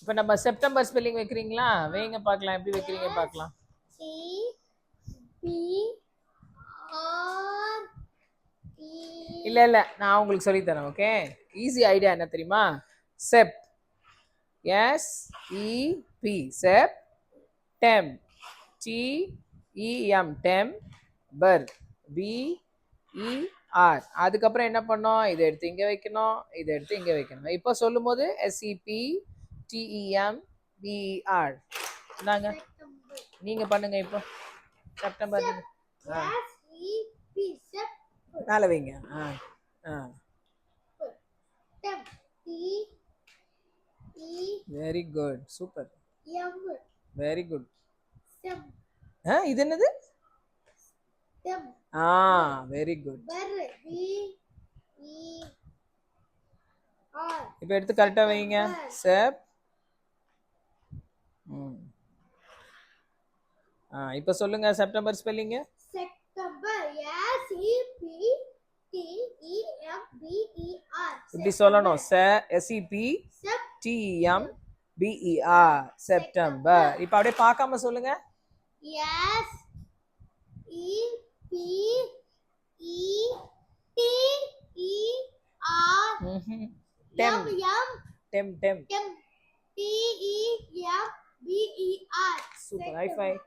இப்போ நம்ம September spelling வைக்கிறீங்களா? வைங்க பார்க்கலாம், எப்படி வைக்கிறீங்க பார்க்கலாம். இல்ல இல்ல, நான் உங்களுக்கு சொல்லி தரேன். ஓகே, ஈஸி ஐடியா என்ன தெரியுமா? செப், SEP, செப், டெம், TEM, டெம், பர், BER. அதுக்கப்புறம் என்ன பண்ணோம்? இதை எடுத்து இங்கே வைக்கணும், இதை எடுத்து இங்கே வைக்கணும். இப்போ சொல்லும் போது SEP, TEM, BER. நாங்க நீங்க பண்ணுங்க இப்போ. செப்டம்பர் மேலே வைங்க. Very good, super, very good. இது என்னது? Very good. இப்போ எடுத்து கரெக்டா வைங்க. செப். இப்போ சொல்லுங்க செப்டம்பர் ஸ்பெல்லிங். September SEPTEMBER. இப்படி சொல்லணும். SEPTEMBER, September. இப்போ அப்படியே பார்க்காம சொல்லுங்க. SEPTEMBER. Super, high five.